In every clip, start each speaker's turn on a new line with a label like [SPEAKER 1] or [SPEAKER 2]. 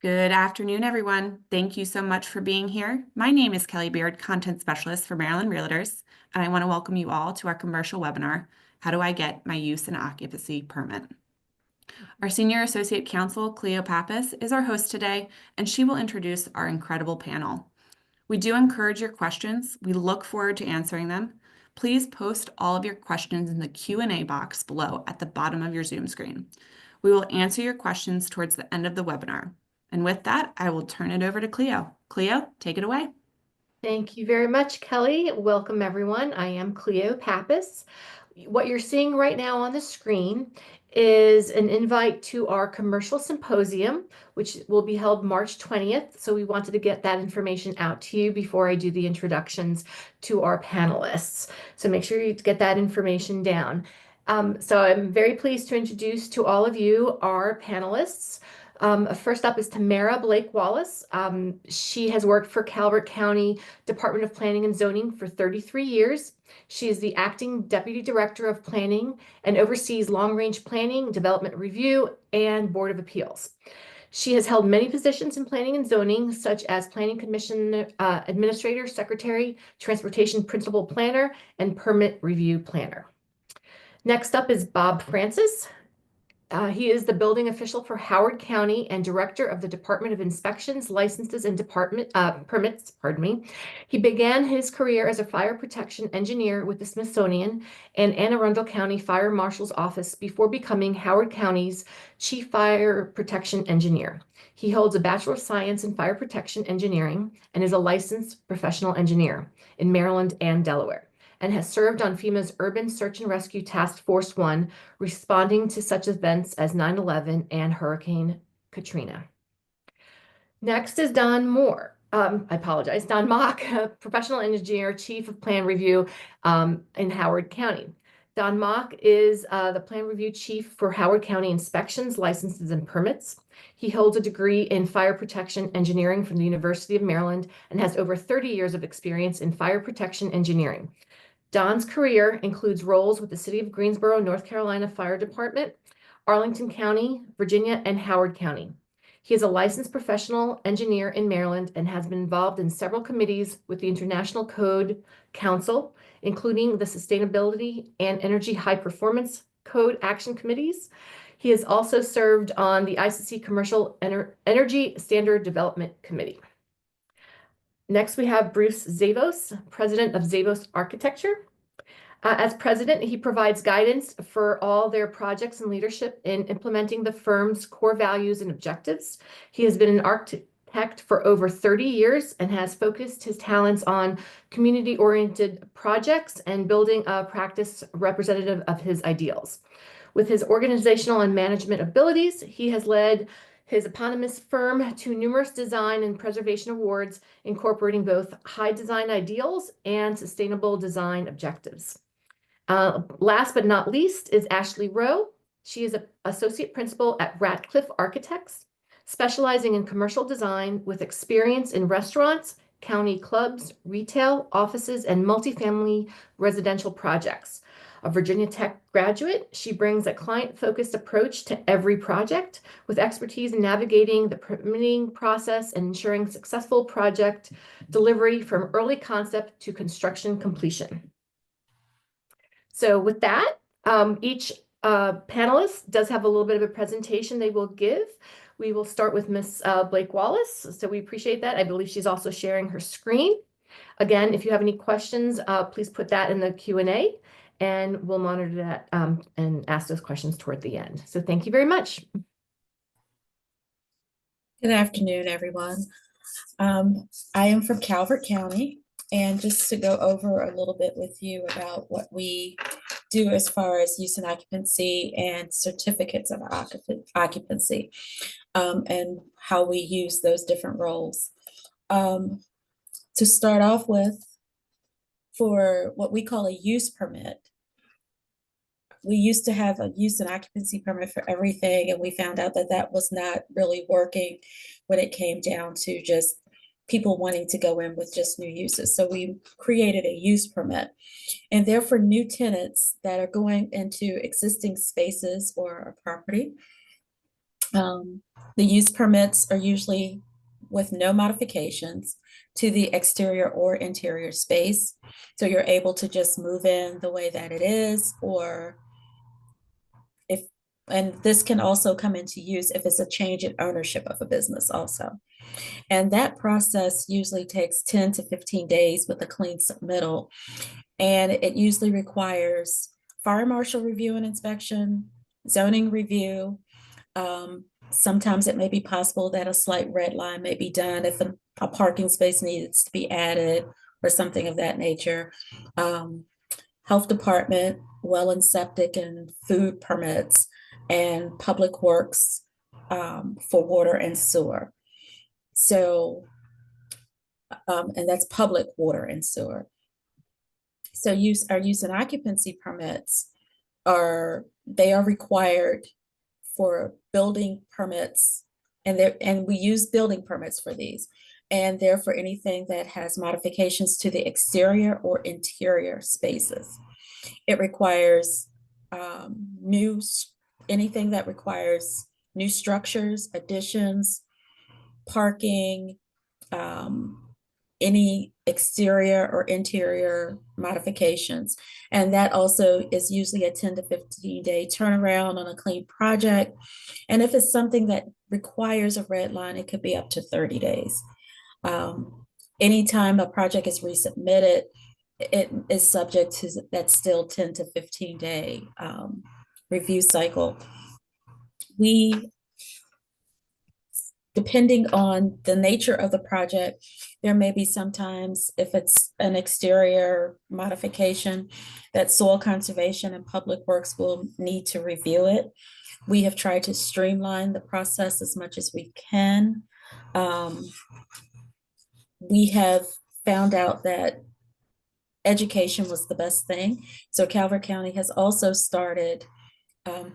[SPEAKER 1] Good afternoon, everyone. Thank you so much for being here. My name is Kelly Beard, Content Specialist for Maryland Realtors, and I want to welcome you all to our commercial webinar, How Do I Get My Use and Occupancy Permit? Our Senior Associate Counsel, Cleo Pappas, is our host today, and she will introduce our incredible panel. We do encourage your questions. We look forward to answering them. Please post all of your questions in the Q&A box below at the bottom of your Zoom screen. We will answer your questions towards the end of the webinar. And with that, I will turn it over to Cleo. Cleo, take it away.
[SPEAKER 2] Thank you very much, Kelly. Welcome, everyone. I am Cleo Pappas. What you're seeing right now on the screen is an invite to our commercial symposium, which will be held March 20th. So we wanted to get that information out to you before I do the introductions to our panelists. So make sure you get that information down. So I'm very pleased to introduce to all of you our panelists. First up is Tamara Blake Wallace. She has worked for Calvert County Department of Planning and Zoning for 33 years. She is the acting Deputy Director of Planning and oversees long-range planning, development review, and Board of Appeals. She has held many positions in planning and zoning, such as Planning Commission Administrator, Secretary, Transportation Principal Planner, and Permit Review Planner. Next up is Bob Francis. He is the building official for Howard County and director of the Department of Inspections, Licenses, and Permits. He began his career as a fire protection engineer with the Smithsonian and Anne Arundel County Fire Marshal's Office before becoming Howard County's Chief Fire Protection Engineer. He holds a Bachelor of Science in Fire Protection Engineering and is a licensed professional engineer in Maryland and Delaware, and has served on FEMA's Urban Search and Rescue Task Force 1, responding to such events as 9/11 and Hurricane Katrina. Next is Don Moore. Don Mock, professional engineer, chief of plan review in Howard County. Don Mock is the plan review chief for Howard County Inspections, Licenses, and Permits. He holds a degree in fire protection engineering from the University of Maryland and has over 30 years of experience in fire protection engineering. Don's career includes roles with the City of Greensboro, North Carolina Fire Department, Arlington County, Virginia, and Howard County. He is a licensed professional engineer in Maryland and has been involved in several committees with the International Code Council, including the Sustainability and Energy High Performance Code Action Committees. He has also served on the ICC Commercial Energy Standard Development Committee. Next, we have Bruce Zavos, president of Zavos Architecture. As president, he provides guidance for all their projects and leadership in implementing the firm's core values and objectives. He has been an architect for over 30 years and has focused his talents on community-oriented projects and building a practice representative of his ideals. With his organizational and management abilities, he has led his eponymous firm to numerous design and preservation awards, incorporating both high design ideals and sustainable design objectives. Last but not least is Ashley Rowe. She is an associate principal at Ratcliffe Architects, specializing in commercial design with experience in restaurants, county clubs, retail, offices, and multifamily residential projects. A Virginia Tech graduate, she brings a client-focused approach to every project with expertise in navigating the permitting process and ensuring successful project delivery from early concept to construction completion. So with that, each panelist does have a little bit of a presentation they will give. We will start with Ms. Blake Wallace. So we appreciate that. I believe she's also sharing her screen. Again, if you have any questions, please put that in the Q&A. And we'll monitor that and ask those questions toward the end. So thank you very much.
[SPEAKER 3] Good afternoon, everyone. I am from Calvert County, and just to go over a little bit with you about what we do as far as use and occupancy and certificates of occupancy, and how we use those different roles. To start off with, for what we call a use permit, we used to have a use and occupancy permit for everything, and we found out that that was not really working when it came down to just people wanting to go in with just new uses. So we created a use permit, and they're for new tenants that are going into existing spaces or a property. The use permits are usually with no modifications to the exterior or interior space. So you're able to just move in the way that it is, or if, and this can also come into use if it's a change in ownership of a business also. And that process usually takes 10 to 15 days with a clean submittal. And it usually requires fire marshal review and inspection, zoning review. Sometimes it may be possible that a slight red line may be done if a parking space needs to be added or something of that nature. Health department, well and septic and food permits, and public works for water and sewer. So, and that's public water and sewer. So our use and occupancy permits they are required for building permits, and we use building permits for these, and they're for anything that has modifications to the exterior or interior spaces. It requires anything that requires new structures, additions, parking, any exterior or interior modifications. And that also is usually a 10 to 15 day turnaround on a clean project. And if it's something that requires a red line, it could be up to 30 days. Anytime a project is resubmitted, it is subject to that still 10 to 15 day review cycle. Depending on the nature of the project, there may be sometimes, if it's an exterior modification, that soil conservation and public works will need to review it. We have tried to streamline the process as much as we can. We have found out that education was the best thing. So Calvert County has also started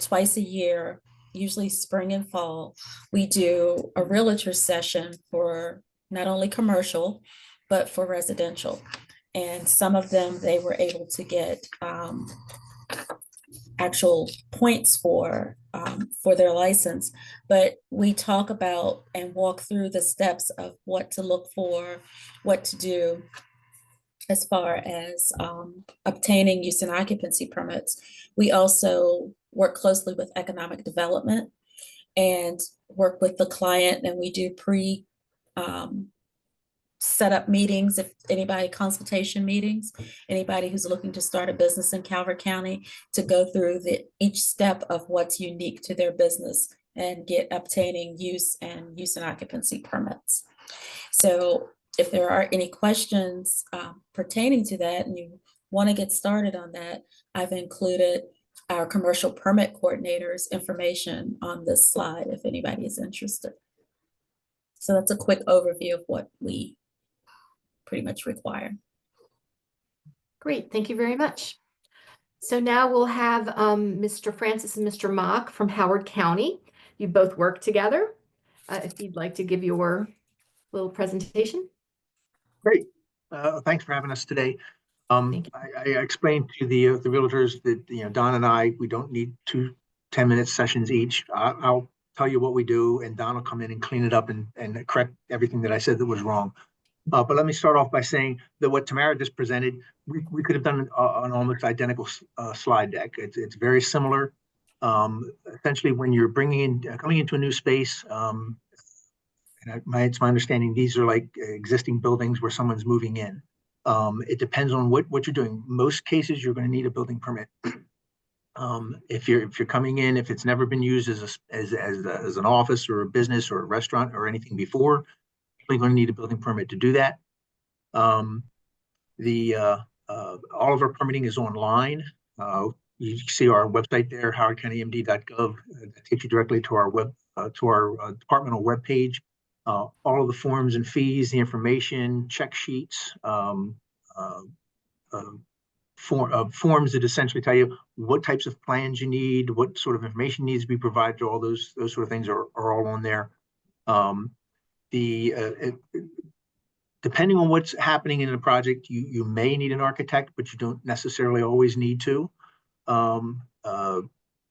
[SPEAKER 3] twice a year, usually spring and fall. We do a realtor session for not only commercial, but for residential. And some of them, they were able to get actual points for their license. But we talk about and walk through the steps of what to look for, what to do as far as obtaining use and occupancy permits. We also work closely with economic development and work with the client, and we do set up meetings, if anybody, consultation meetings, anybody who's looking to start a business in Calvert County, to go through each step of what's unique to their business and obtaining use and occupancy permits. So if there are any questions pertaining to that and you want to get started on that, I've included our commercial permit coordinators information on this slide if anybody is interested. So that's a quick overview of what we pretty much require.
[SPEAKER 2] Great, thank you very much. So now we'll have Mr. Francis and Mr. Mock from Howard County. You both work together. If you'd like to give your little presentation.
[SPEAKER 4] Great. Thanks for having us today. I explained to the realtors that Don and I, we don't need 2 10-minute sessions each. I'll tell you what we do, and Don will come in and clean it up and correct everything that I said that was wrong. But let me start off by saying that what Tamara just presented, we could have done an almost identical slide deck. It's very similar. Essentially, when you're coming into a new space, and it's my understanding these are like existing buildings where someone's moving in. It depends on what you're doing. Most cases, you're going to need a building permit. If you're coming in, if it's never been used as an office or a business or a restaurant or anything before, you're going to need a building permit to do that. All of our permitting is online. You see our website there, howardcountymd.gov. That takes you directly to our departmental webpage. All of the forms and fees, the information, check sheets, forms that essentially tell you what types of plans you need, what sort of information needs to be provided. All those sort of things are all on there. Depending on what's happening in the project, you may need an architect, but you don't necessarily always need to.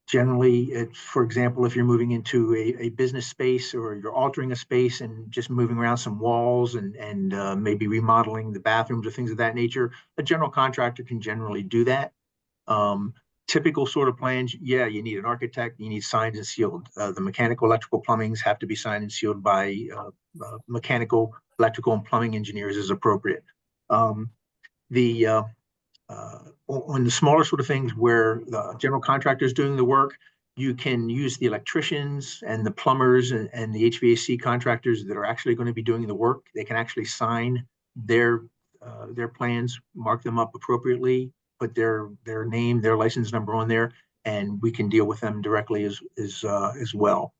[SPEAKER 4] Generally, for example, if you're moving into a business space or you're altering a space and just moving around some walls and maybe remodeling the bathrooms or things of that nature, a general contractor can generally do that. Um, Typical sort of plans, yeah, you need an architect, you need signed and sealed. The mechanical, electrical, plumbings have to be signed and sealed by mechanical, electrical, and plumbing engineers as appropriate. Um, the On the smaller sort of things where the general contractor is doing the work, you can use the electricians and the plumbers and the HVAC contractors that are actually going to be doing the work. They can actually sign their plans, mark them up appropriately, put their name, their license number on there, and we can deal with them directly as well.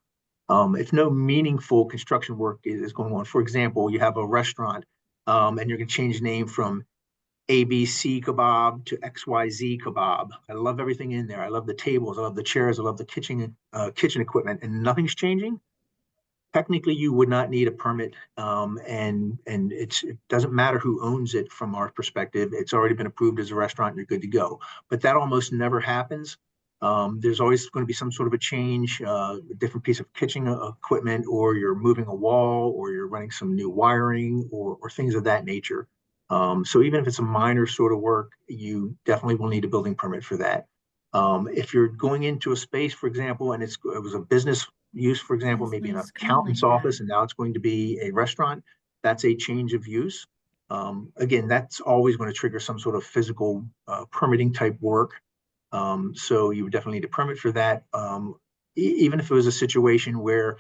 [SPEAKER 4] If no meaningful construction work is going on, for example, you have a restaurant and you're going to change the name from ABC kebab to XYZ kebab. I love everything in there. I love the tables. I love the chairs. I love the kitchen equipment, and nothing's changing. Technically, you would not need a permit, and it doesn't matter who owns it from our perspective. It's already been approved as a restaurant, and you're good to go. But that almost never happens. There's always going to be some sort of a change, a different piece of kitchen equipment, or you're moving a wall, or you're running some new wiring, or things of that nature. So even if it's a minor sort of work, you definitely will need a building permit for that. If you're going into a space, for example, and it was a business use, for example, maybe an accountant's office, and now it's going to be a restaurant, that's a change of use. Again, that's always going to trigger some sort of physical permitting type work. So you would definitely need a permit for that. Even if it was a situation where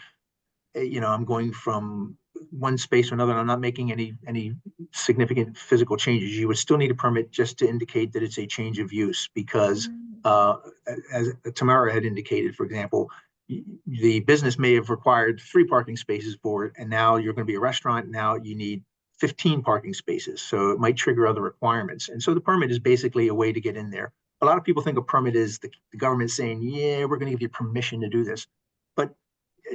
[SPEAKER 4] I'm going from one space to another, and I'm not making any significant physical changes, you would still need a permit just to indicate that it's a change of use, because as Tamara had indicated, for example, the business may have required 3 parking spaces for it, and now you're going to be a restaurant. Now you need 15 parking spaces, so it might trigger other requirements. And so the permit is basically a way to get in there. A lot of people think a permit is the government saying, yeah, we're going to give you permission to do this. But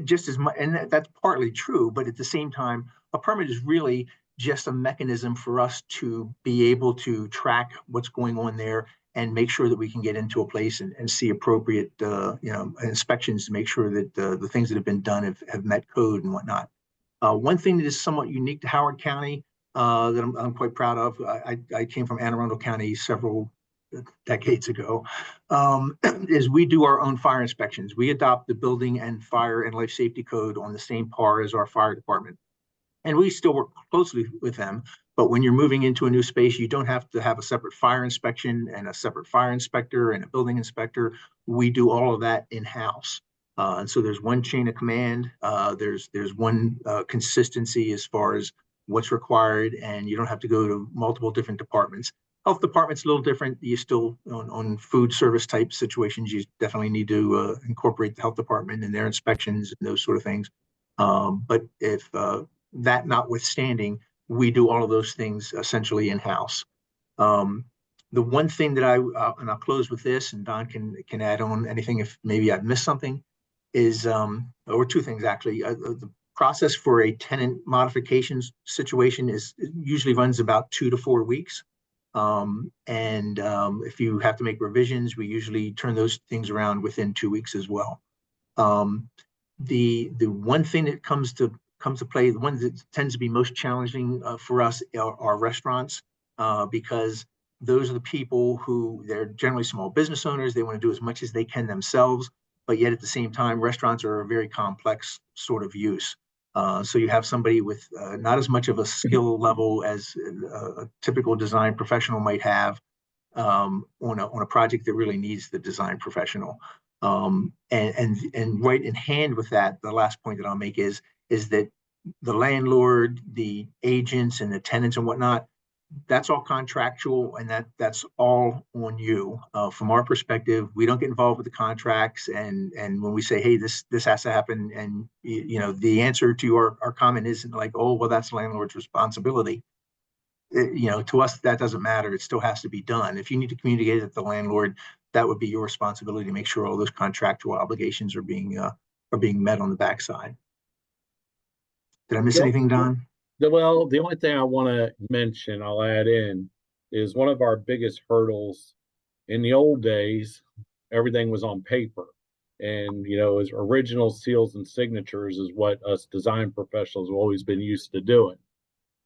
[SPEAKER 4] just as much, and that's partly true, but at the same time, a permit is really just a mechanism for us to be able to track what's going on there and make sure that we can get into a place and see appropriate inspections to make sure that the things that have been done have met code and whatnot. One thing that is somewhat unique to Howard County that I'm quite proud of, I came from Anne Arundel County several decades ago, is we do our own fire inspections. We adopt the building and fire and life safety code on the same par as our fire department. And we still work closely with them. But when you're moving into a new space, you don't have to have a separate fire inspection and a separate fire inspector and a building inspector. We do all of that in-house. And so there's one chain of command. There's one consistency as far as what's required, and you don't have to go to multiple different departments. Health department's a little different. You still, on food service type situations, you definitely need to incorporate the health department and their inspections and those sort of things. But if that notwithstanding, we do all of those things essentially in-house. The one thing that and I'll close with this, and Don can add on anything if maybe I've missed something, is, or 2 things actually. The process for a tenant modifications situation usually runs about 2 to 4 weeks. If you have to make revisions, we usually turn those things around within 2 weeks as well. The one thing that comes to play, the one that tends to be most challenging for us are restaurants, because those are the people who, they're generally small business owners. They want to do as much as they can themselves, but yet at the same time, restaurants are a very complex sort of use. So you have somebody with not as much of a skill level as a typical design professional might have on a project that really needs the design professional. And right in hand with that, the last point that I'll make is that the landlord, the agents, and the tenants and whatnot, that's all contractual, and that's all on you. From our perspective, we don't get involved with the contracts, and when we say, hey, this has to happen, and the answer to our comment isn't like, oh, well, that's the landlord's responsibility. To us, that doesn't matter. It still has to be done. If you need to communicate with the landlord, that would be your responsibility to make sure all those contractual obligations are being met on the backside. Did I miss anything, Don?
[SPEAKER 5] Well, the only thing I want to mention, I'll add in, is one of our biggest hurdles in the old days, everything was on paper. And, as original seals and signatures is what us design professionals have always been used to doing.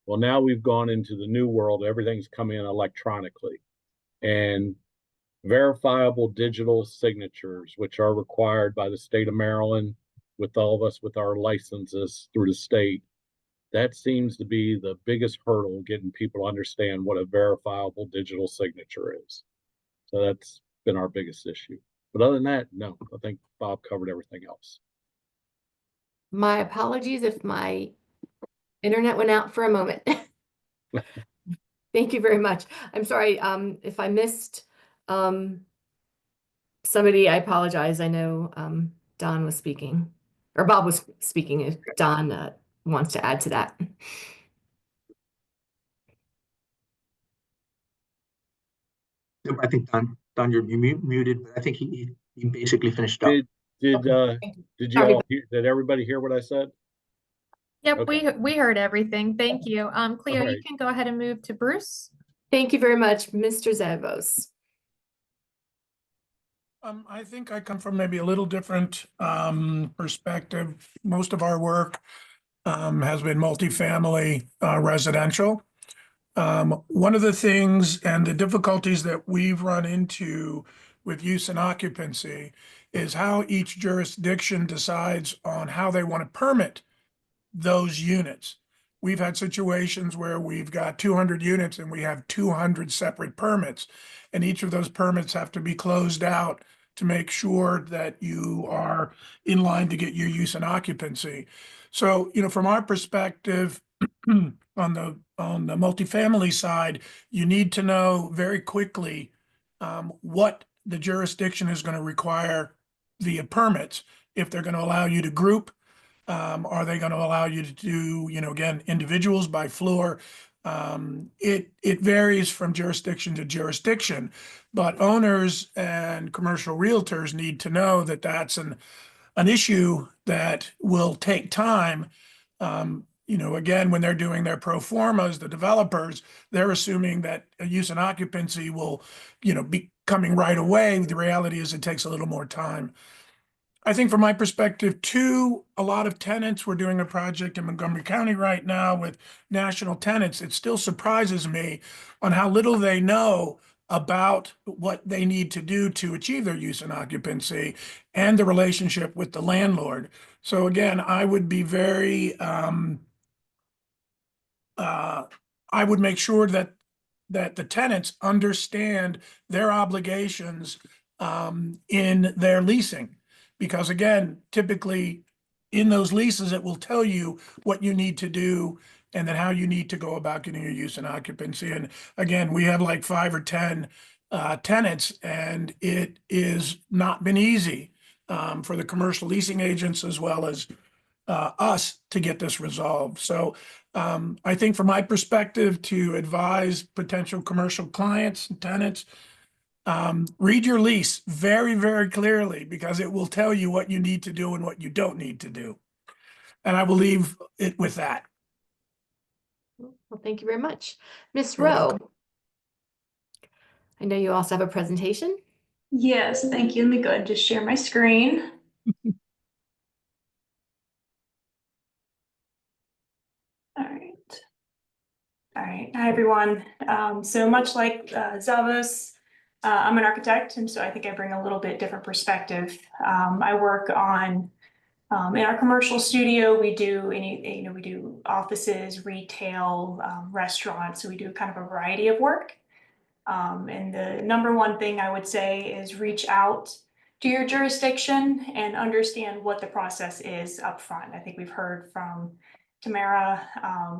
[SPEAKER 5] Well, now we've gone into the new world. Everything's coming in electronically. And verifiable digital signatures, which are required by the state of Maryland with all of us with our licenses through the state, that seems to be the biggest hurdle getting people to understand what a verifiable digital signature is. So that's been our biggest issue. But other than that, no, I think Bob covered everything else.
[SPEAKER 2] My apologies if my internet went out for a moment. Thank you very much. I'm sorry, if I missed somebody, I apologize. I know Don was speaking, or Bob was speaking, if Don wants to add to that.
[SPEAKER 4] I think Don, you're muted, but I think he basically finished up.
[SPEAKER 5] Did did you
[SPEAKER 2] Sorry.
[SPEAKER 5] all hear, did everybody hear what I said?
[SPEAKER 6] Yep,
[SPEAKER 5] Okay.
[SPEAKER 6] we heard everything. Thank you. Cleo, you
[SPEAKER 5] right.
[SPEAKER 6] can go ahead and move to Bruce.
[SPEAKER 2] Thank you very much, Mr. Zavos.
[SPEAKER 7] I think I come from maybe a little different perspective. Most of our work has been multifamily residential. One of the things and the difficulties that we've run into with use and occupancy is how each jurisdiction decides on how they want to permit those units. We've had situations where we've got 200 units and we have 200 separate permits, and each of those permits have to be closed out to make sure that you are in line to get your use and occupancy. So, from our perspective, on the multifamily side, you need to know very quickly what the jurisdiction is going to require via permits. If they're going to allow you to group, are they going to allow you to do, again, individuals by floor? It varies from jurisdiction to jurisdiction, but owners and commercial realtors need to know that that's an issue that will take time. Again, when they're doing their pro formas, the developers, they're assuming that a use and occupancy will, be coming right away. The reality is it takes a little more time. I think from my perspective too, a lot of tenants, we're doing a project in Montgomery County right now with national tenants. It still surprises me on how little they know about what they need to do to achieve their use and occupancy and the relationship with the landlord. So again, I would be very, I would make sure that the tenants understand their obligations in their leasing. Because again, typically in those leases, it will tell you what you need to do and then how you need to go about getting your use and occupancy. And again, we have like 5 or 10 tenants, and it is not been easy for the commercial leasing agents as well as us to get this resolved. So I think from my perspective, to advise potential commercial clients and tenants, read your lease very, very clearly, because it will tell you what you need to do and what you don't need to do. And I will leave it with that.
[SPEAKER 2] Well, thank you very much. Miss
[SPEAKER 7] You're
[SPEAKER 2] Rowe,
[SPEAKER 7] welcome.
[SPEAKER 2] I know you also have a presentation.
[SPEAKER 8] Yes, thank you. Let me go ahead and just share my screen. All right. All right. Hi, everyone. So much like Zavos, I'm an architect, and so I think I bring a little bit different perspective. I work on in our commercial studio. We do we do offices, retail, restaurants. So we do kind of a variety of work. And the number one thing I would say is reach out to your jurisdiction and understand what the process is up front. I think we've heard from Tamara,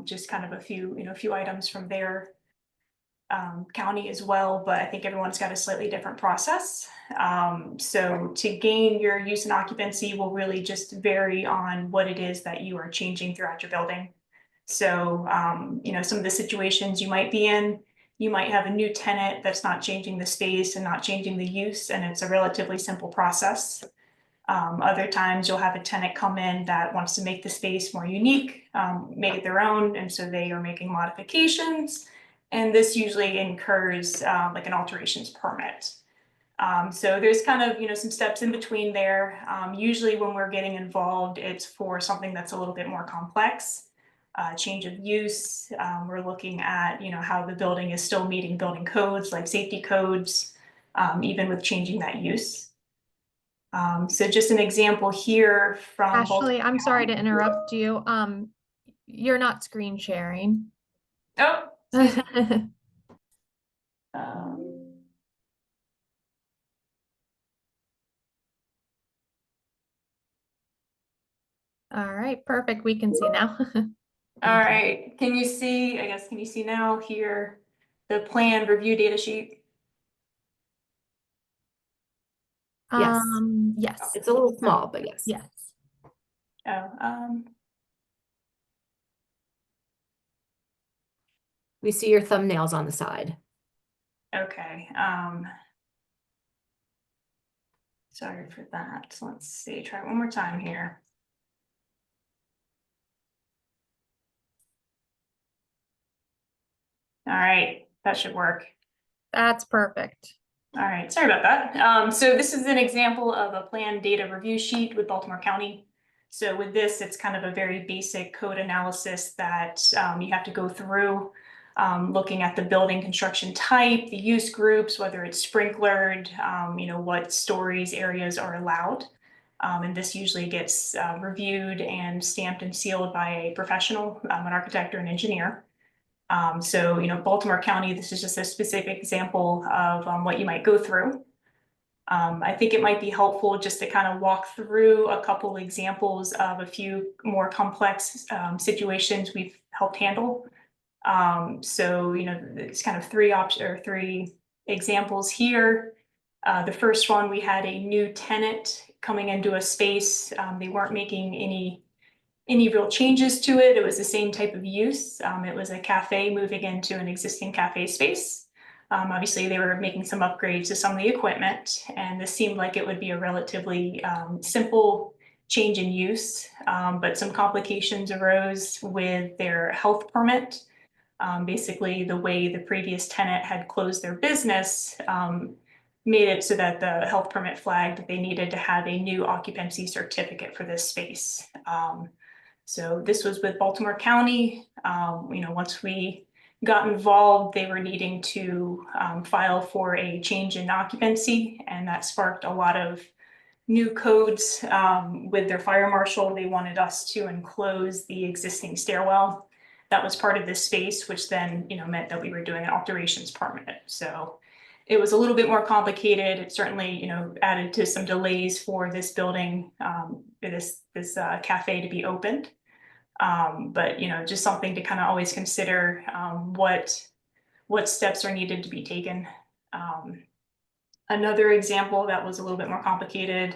[SPEAKER 8] just kind of a few items from their county as well, but I think everyone's got a slightly different process. So to gain your use and occupancy will really just vary on what it is that you are changing throughout your building. So, some of the situations you might be in, you might have a new tenant that's not changing the space and not changing the use, and it's a relatively simple process. Other times you'll have a tenant come in that wants to make the space more unique, make it their own, and so they are making modifications. And this usually incurs like an alterations permit. So there's kind of, some steps in between there. Usually when we're getting involved, it's for something that's a little bit more complex. Change of use, we're looking at, how the building is still meeting building codes like safety codes, even with changing that use. So just an example here from
[SPEAKER 6] Ashley, I'm sorry to
[SPEAKER 8] Baltimore.
[SPEAKER 6] interrupt you. You're not screen sharing.
[SPEAKER 8] Oh, excuse me. Um,
[SPEAKER 6] All right, perfect. We can see now.
[SPEAKER 8] all right, can you see, can you see now here, the plan review data sheet?
[SPEAKER 2] Yes.
[SPEAKER 6] Yes.
[SPEAKER 2] It's a little small, but yes.
[SPEAKER 6] Yes.
[SPEAKER 8] Oh,
[SPEAKER 2] We see your thumbnails on the side.
[SPEAKER 8] okay, sorry for that. Let's see, try it one more time here. All right, that should work.
[SPEAKER 6] That's perfect.
[SPEAKER 8] All right, sorry about that. So this is an example of a plan data review sheet with Baltimore County. So with this, it's kind of a very basic code analysis that you have to go through, looking at the building construction type, the use groups, whether it's sprinklered, what stories, areas are allowed. And this usually gets reviewed and stamped and sealed by a professional, an architect or an engineer. So, Baltimore County, this is just a specific example of what you might go through. I think it might be helpful just to kind of walk through a couple examples of a few more complex situations we've helped handle. So, it's kind of three examples here. The first one, we had a new tenant coming into a space. They weren't making any real changes to it. It was the same type of use. It was a cafe moving into an existing cafe space. Obviously, they were making some upgrades to some of the equipment, and this seemed like it would be a relatively simple change in use, but some complications arose with their health permit. Basically, the way the previous tenant had closed their business made it so that the health permit flagged that they needed to have a new occupancy certificate for this space. So this was with Baltimore County. Once we got involved, they were needing to file for a change in occupancy, and that sparked a lot of new codes with their fire marshal. They wanted us to enclose the existing stairwell that was part of this space, which then meant that we were doing an alterations permit. So it was a little bit more complicated. It certainly added to some delays for this building, for this cafe to be opened. But just something to kind of always consider what steps are needed to be taken. Another example that was a little bit more complicated,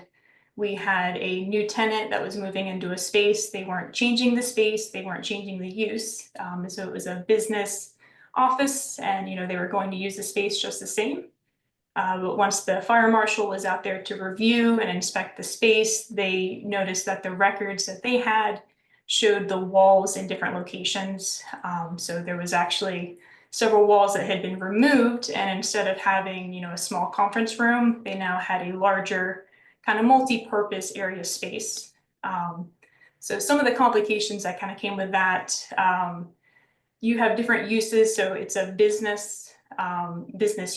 [SPEAKER 8] we had a new tenant that was moving into a space. They weren't changing the space, they weren't changing the use. So it was a business office, and they were going to use the space just the same. But once the fire marshal was out there to review and inspect the space, they noticed that the records that they had showed the walls in different locations. So there was actually several walls that had been removed, and instead of having a small conference room, they now had a larger kind of multi-purpose area space. So some of the complications that kind of came with that, you have different uses. So it's a business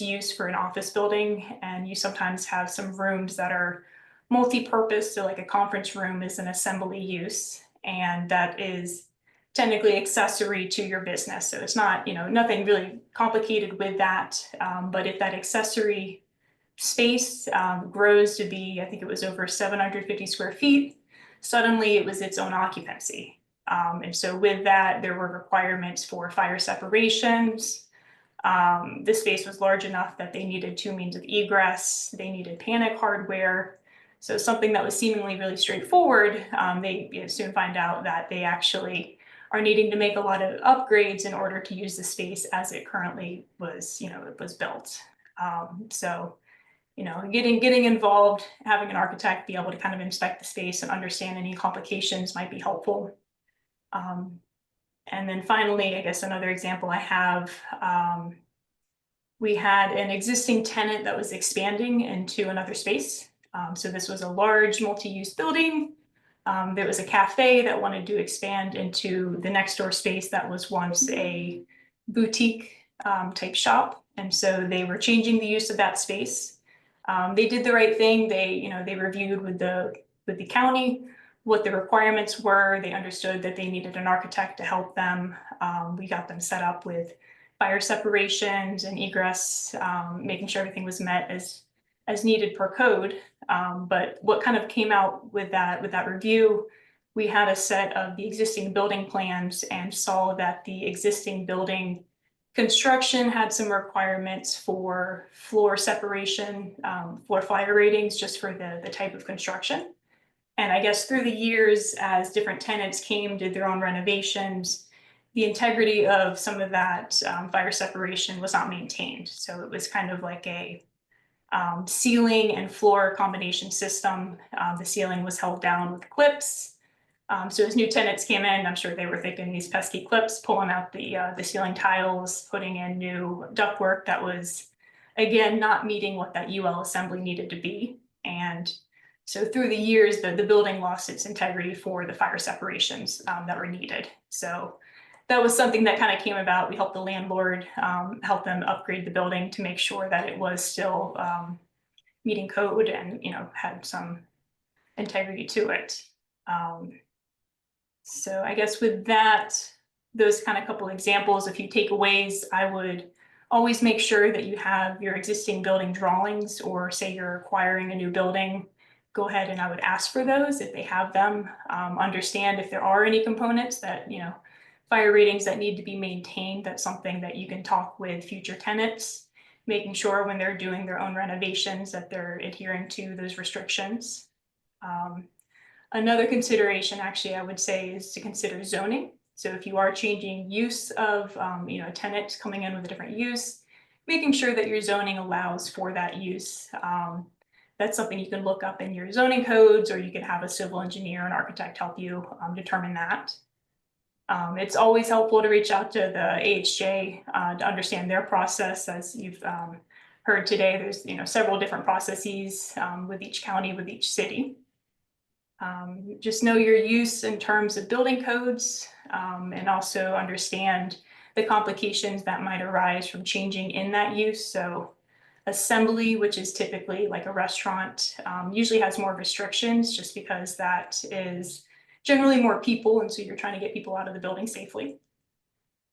[SPEAKER 8] use for an office building, and you sometimes have some rooms that are multi-purpose. So like a conference room is an assembly use, and that is technically accessory to your business. So it's not, nothing really complicated with that. But if that accessory space grows to be, I think it was over 750 square feet, suddenly it was its own occupancy. And so with that, there were requirements for fire separations. This space was large enough that they needed 2 means of egress. They needed panic hardware. So something that was seemingly really straightforward, they soon find out that they actually are needing to make a lot of upgrades in order to use the space as it currently was, it was built. So getting involved, having an architect be able to kind of inspect the space and understand any complications might be helpful. And then finally, I guess another example I have, We had an existing tenant that was expanding into another space. So this was a large multi-use building. There was a cafe that wanted to expand into the next door space that was once a boutique type shop. And so they were changing the use of that space. They did the right thing. They reviewed with the county what the requirements were. They understood that they needed an architect to help them. We got them set up with fire separations and egress, making sure everything was met as needed per code. But what kind of came out with that review, we had a set of the existing building plans and saw that the existing building construction had some requirements for floor separation, floor fire ratings, just for the type of construction. And I guess through the years, as different tenants came, did their own renovations, the integrity of some of that fire separation was not maintained. So it was kind of like a ceiling and floor combination system. The ceiling was held down with clips. So as new tenants came in, I'm sure they were thinking these pesky clips, pulling out the ceiling tiles, putting in new ductwork that was, again, not meeting what that UL assembly needed to be. And so through the years, the building lost its integrity for the fire separations that were needed. So that was something that kind of came about. We helped the landlord help them upgrade the building to make sure that it was still meeting code and had some integrity to it. So I guess with that, those kind of couple examples, a few takeaways, I would always make sure that you have your existing building drawings, or say you're acquiring a new building, go ahead and I would ask for those if they have them. Understand if there are any components that, fire ratings that need to be maintained. That's something that you can talk with future tenants, making sure when they're doing their own renovations that they're adhering to those restrictions. Another consideration, actually, I would say, is to consider zoning. So if you are changing use of, a tenant coming in with a different use, making sure that your zoning allows for that use. That's something you can look up in your zoning codes, or you can have a civil engineer and architect help you determine that. It's always helpful to reach out to the AHJ to understand their process. As you've heard today, there's several different processes with each county, with each city. Just know your use in terms of building codes, and also understand the complications that might arise from changing in that use. So assembly, which is typically like a restaurant, usually has more restrictions just because that is generally more people, and so you're trying to get people out of the building safely.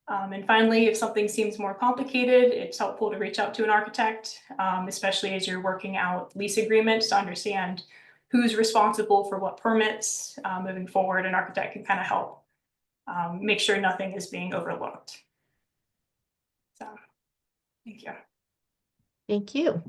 [SPEAKER 8] And finally, if something seems more complicated, it's helpful to reach out to an architect, especially as you're working out lease agreements, to understand who's responsible for what permits. Moving forward, an architect can kind of help make sure nothing is being overlooked. So, thank you.
[SPEAKER 2] Thank you.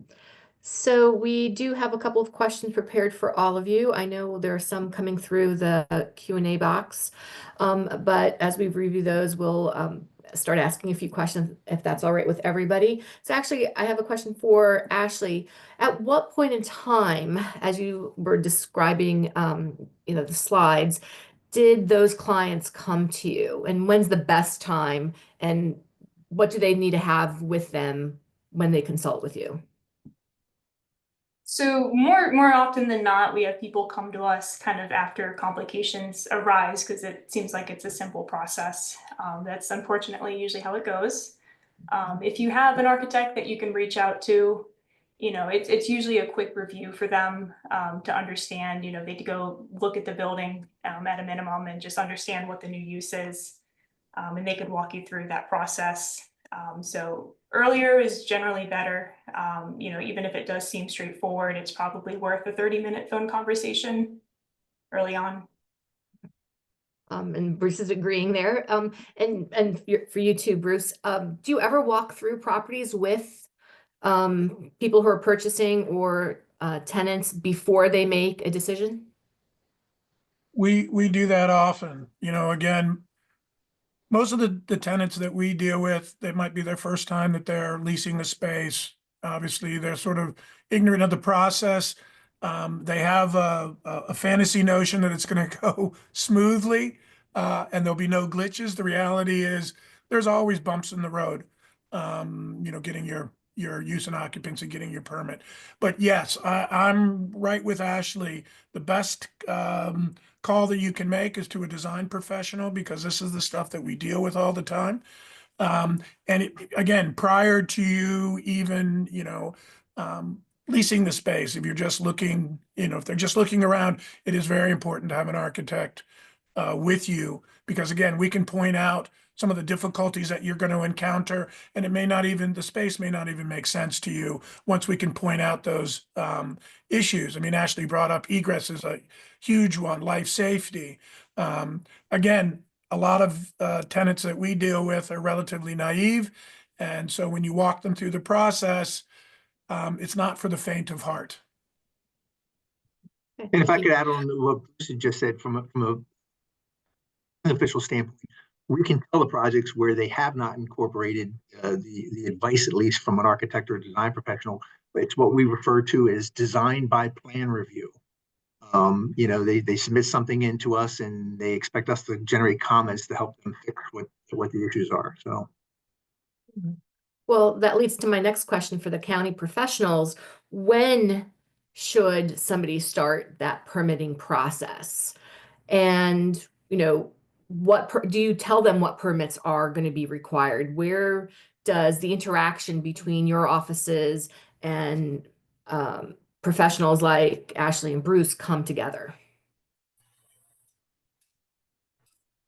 [SPEAKER 2] So we do have a couple of questions prepared for all of you. I know there are some coming through the Q&A box, but as we review those, we'll start asking a few questions if that's all right with everybody. So actually, I have a question for Ashley. At what point in time, as you were describing, the slides, did those clients come to you, and when's the best time, and what do they need to have with them when they consult with you?
[SPEAKER 8] So more often than not, we have people come to us kind of after complications arise, because it seems like it's a simple process. That's unfortunately usually how it goes. If you have an architect that you can reach out to, it's usually a quick review for them to understand. They could go look at the building at a minimum and just understand what the new use is, and they could walk you through that process. So earlier is generally better. Even if it does seem straightforward, it's probably worth a 30-minute phone conversation early on.
[SPEAKER 2] And Bruce is agreeing there. And for you too, Bruce, do you ever walk through properties with people who are purchasing or tenants before they make a decision?
[SPEAKER 7] We do that often. Again, most of the tenants that we deal with, it might be their first time that they're leasing the space. Obviously, they're sort of ignorant of the process. They have a fantasy notion that it's going to go smoothly, and there'll be no glitches. The reality is there's always bumps in the road. Getting your your use and occupancy, getting your permit. But yes, I'm right with Ashley. The best call that you can make is to a design professional, because this is the stuff that we deal with all the time. And again, prior to you even, leasing the space, if you're just looking, if they're just looking around, it is very important to have an architect with you, because again, we can point out some of the difficulties that you're going to encounter, and the space may not even make sense to you once we can point out those issues. I mean, Ashley brought up egress is a huge one, life safety. Again, a lot of tenants that we deal with are relatively naive. And so when you walk them through the process, it's not for the faint of heart.
[SPEAKER 2] Okay,
[SPEAKER 4] And if I
[SPEAKER 2] thank you.
[SPEAKER 4] could add on to what Bruce just said from an official standpoint, we can tell the projects where they have not incorporated the advice, at least from an architect or a design professional. It's what we refer to as design by plan review. They submit something in to us and they expect us to generate comments to help them fix what the issues are. So,
[SPEAKER 2] Well, that leads to my next question for the county professionals. When should somebody start that permitting process? And, do you tell them what permits are going to be required? Where does the interaction between your offices and professionals like Ashley and Bruce come together?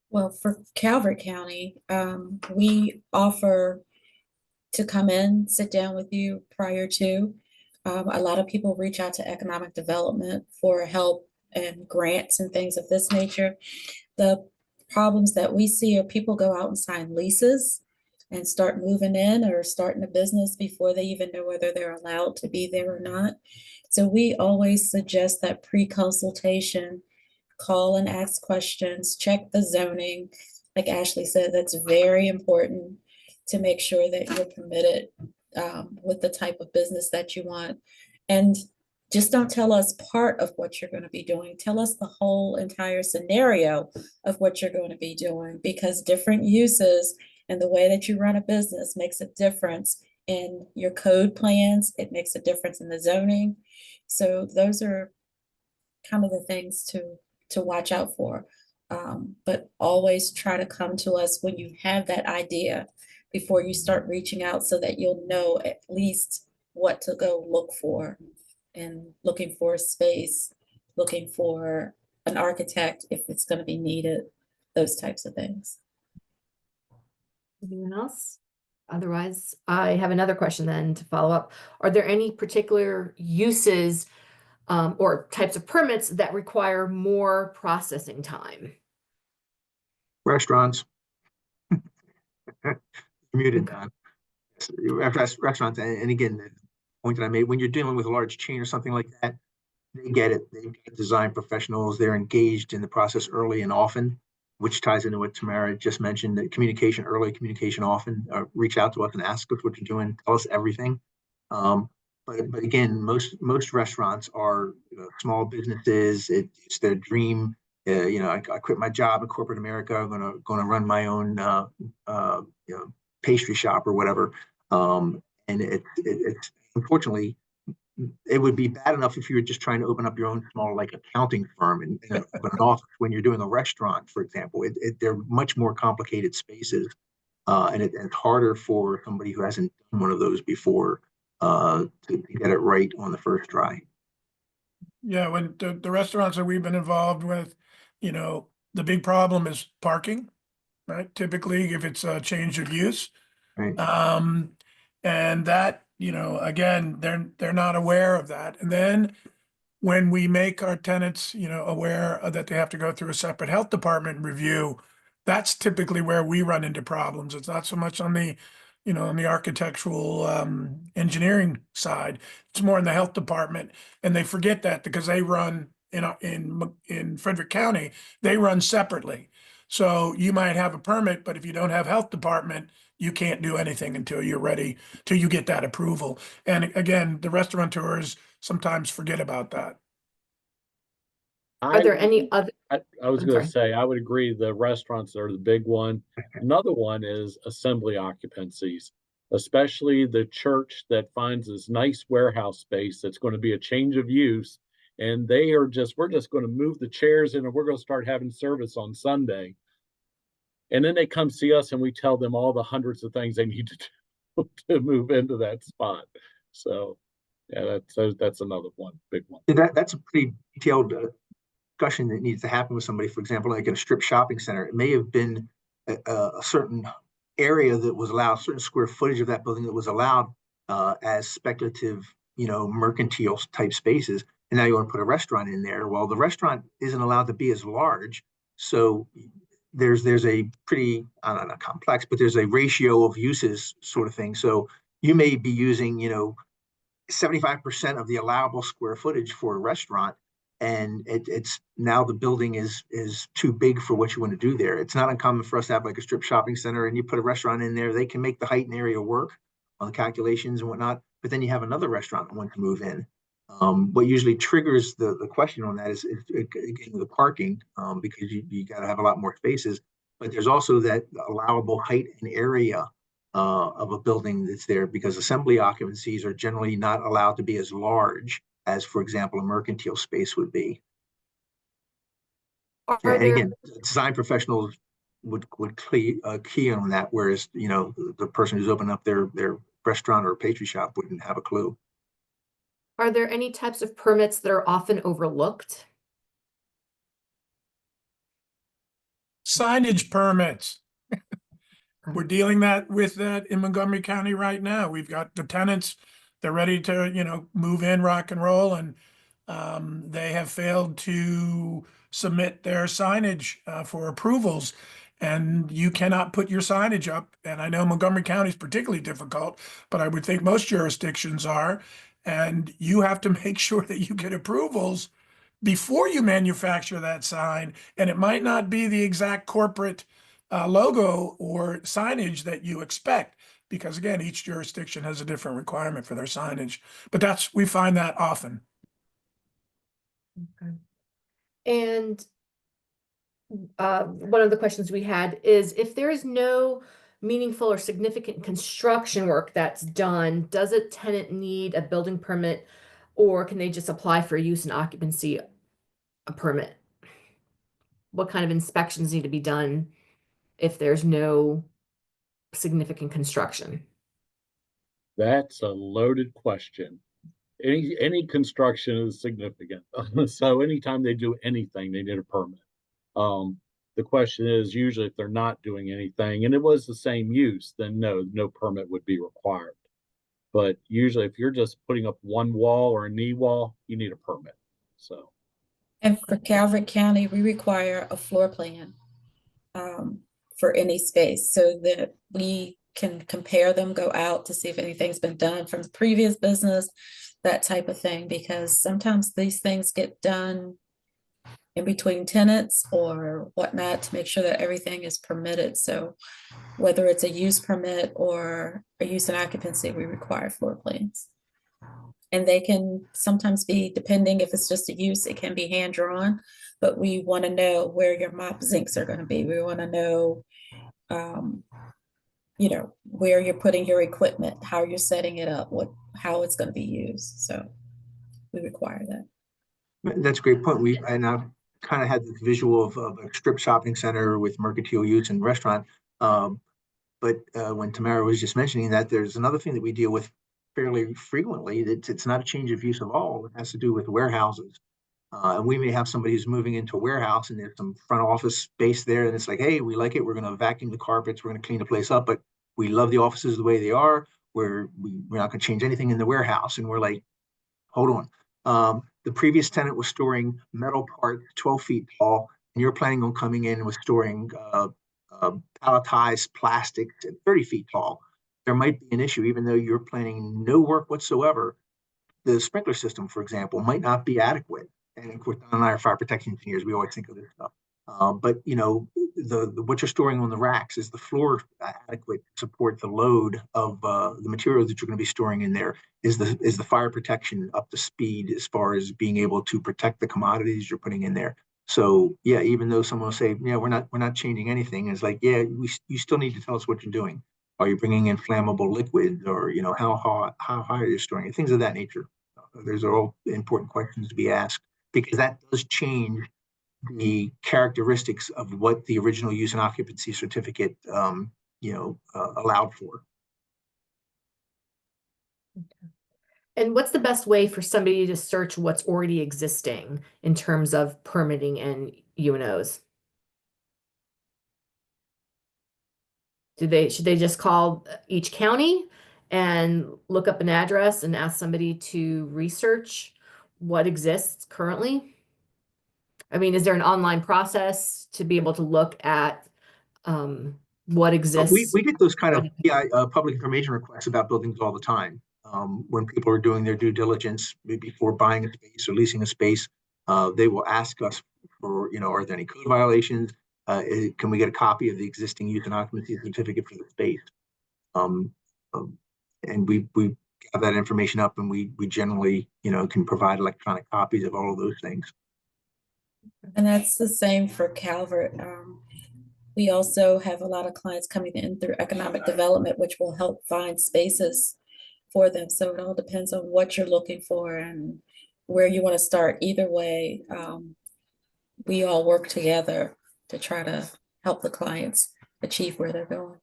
[SPEAKER 3] Well, for Calvert County, we offer to come in, sit down with you prior to. A lot of people reach out to economic development for help and grants and things of this nature. The problems that we see are people go out and sign leases and start moving in or starting a business before they even know whether they're allowed to be there or not. So we always suggest that pre-consultation, call and ask questions, check the zoning. Like Ashley said, that's very important to make sure that you're permitted with the type of business that you want. And just don't tell us part of what you're going to be doing. Tell us the whole entire scenario of what you're going to be doing, because different uses and the way that you run a business makes a difference in your code plans. It makes a difference in the zoning. So those are kind of the things to watch out for. But always try to come to us when you have that idea before you start reaching out, so that you'll know at least what to go look for, and looking for a space, looking for an architect if it's going to be needed, those types of things.
[SPEAKER 2] Anyone else? Otherwise, I have another question then to follow up. Are there any particular uses or types of permits that require more processing time?
[SPEAKER 4] restaurants, muted,
[SPEAKER 2] Okay.
[SPEAKER 4] Don. Restaurants, and again, the point that I made, when you're dealing with a large chain or something like that, they get it. They've got design professionals. They're engaged in the process early and often, which ties into what Tamara just mentioned, that early communication often. Reach out to us and ask us what you're doing. Tell us everything. But again, most restaurants are small businesses. It's their dream. I quit my job in corporate America. I'm gonna run my own pastry shop or whatever. And it's unfortunately, it would be bad enough if you were just trying to open up your own small accounting firm and open an office. When you're doing a restaurant, for example, they're much more complicated spaces, and it's harder for somebody who hasn't done one of those before to get it right on the first try.
[SPEAKER 7] Yeah, when the restaurants that we've been involved with, the big problem is parking, right? Typically, if it's a change of use.
[SPEAKER 4] Right.
[SPEAKER 7] And that, again, they're not aware of that. And then when we make our tenants, aware that they have to go through a separate health department review, that's typically where we run into problems. It's not so much on the, on the architectural engineering side. It's more in the health department, and they forget that because they run in Frederick County, they run separately. So you might have a permit, but if you don't have health department, you can't do anything until you're ready, till you get that approval. And again, the restaurateurs sometimes forget about that.
[SPEAKER 2] Are there any other?
[SPEAKER 5] I was
[SPEAKER 2] I'm
[SPEAKER 5] going to
[SPEAKER 2] sorry.
[SPEAKER 5] say, I would agree the restaurants are the big one. Another one is assembly occupancies. especially the church that finds this nice warehouse space that's going to be a change of use. And we're just going to move the chairs in and we're going to start having service on Sunday. And then they come see us and we tell them all the hundreds of things they need to do to move into that spot. So yeah, that's another one, big one.
[SPEAKER 4] That's a pretty detailed discussion that needs to happen with somebody. For example, like in a strip shopping center, it may have been a certain area that was allowed, certain square footage of that building that was allowed as speculative, mercantile type spaces. And now you want to put a restaurant in there. Well, the restaurant isn't allowed to be as large. So there's a pretty, I don't know, complex, but there's a ratio of uses sort of thing. So you may be using, 75% of the allowable square footage for a restaurant, and it's now the building is too big for what you want to do there. It's not uncommon for us to have like a strip shopping center and you put a restaurant in there. They can make the height and area work on the calculations and whatnot, but then you have another restaurant that wants to move in. What usually triggers the question on that is again, the parking, because you got to have a lot more spaces, but there's also that allowable height and area of a building that's there, because assembly occupancies are generally not allowed to be as large as, for example, a mercantile space would be. And again, design professionals would key on that, whereas the person who's opening up their restaurant or pastry shop wouldn't have a clue.
[SPEAKER 2] Are there any types of permits that are often overlooked?
[SPEAKER 7] Signage permits. We're dealing with that in Montgomery County right now. We've got the tenants, they're ready to, move in, rock and roll, and they have failed to submit their signage for approvals. And you cannot put your signage up. And I know Montgomery County is particularly difficult, but I would think most jurisdictions are. And you have to make sure that you get approvals before you manufacture that sign. And it might not be the exact corporate logo or signage that you expect, because again, each jurisdiction has a different requirement for their signage. But we find that often.
[SPEAKER 2] Okay. And one of the questions we had is, if there is no meaningful or significant construction work that's done, does a tenant need a building permit, or can they just apply for a use and occupancy permit? What kind of inspections need to be done if there's no significant construction?
[SPEAKER 5] That's a loaded question. Any construction is significant. So anytime they do anything, they need a permit. The question is usually if they're not doing anything and it was the same use, then no permit would be required. But usually if you're just putting up one wall or a knee wall, you need a permit. So.
[SPEAKER 3] And for Calvert County, we require a floor plan for any space so that we can compare them, go out to see if anything's been done from the previous business, that type of thing, because sometimes these things get done in between tenants or whatnot to make sure that everything is permitted. So whether it's a use permit or a use and occupancy, we require floor plans. And they can sometimes be, depending if it's just a use, it can be hand drawn, but we want to know where your mop zincs are going to be. We want to know, where you're putting your equipment, how you're setting it up, how it's going to be used. So we require that.
[SPEAKER 4] That's a great point. And I've kind of had the visual of a strip shopping center with mercantile use and restaurant. But when Tamara was just mentioning that, there's another thing that we deal with fairly frequently, that it's not a change of use at all. It has to do with warehouses. And we may have somebody who's moving into a warehouse and there's some front office space there. And it's like, hey, we like it. We're going to vacuum the carpets. We're going to clean the place up. But we love the offices the way they are. We're not going to change anything in the warehouse. And we're like, hold on. The previous tenant was storing metal parts 12 feet tall, and you're planning on coming in with storing palletized plastics at 30 feet tall. There might be an issue, even though you're planning no work whatsoever. The sprinkler system, for example, might not be adequate. And of course, Don and I are fire protection engineers. We always think of this stuff. But what you're storing on the racks, is the floor adequate to support the load of the material that you're going to be storing in there? Is the fire protection up to speed as far as being able to protect the commodities you're putting in there? So yeah, even though someone will say, yeah, we're not changing anything, it's like, yeah, you still need to tell us what you're doing. Are you bringing in flammable liquids, or how high are you storing it? Things of that nature. Those are all important questions to be asked, because that does change the characteristics of what the original use and occupancy certificate allowed for.
[SPEAKER 2] And what's the best way for somebody to search what's already existing in terms of permitting and UNOs? Should they just call each county and look up an address and ask somebody to research what exists currently? I mean, is there an online process to be able to look at what exists?
[SPEAKER 4] We get those kind of public information requests about buildings all the time. When people are doing their due diligence before buying a space or leasing a space, they will ask us for, are there any code violations? Can we get a copy of the existing use and occupancy certificate for the space? And we have that information up, and we generally, can provide electronic copies of all of those things.
[SPEAKER 3] And that's the same for Calvert. We also have a lot of clients coming in through economic development, which will help find spaces for them. So it all depends on what you're looking for and where you want to start. Either way, we all work together to try to help the clients achieve where they're going.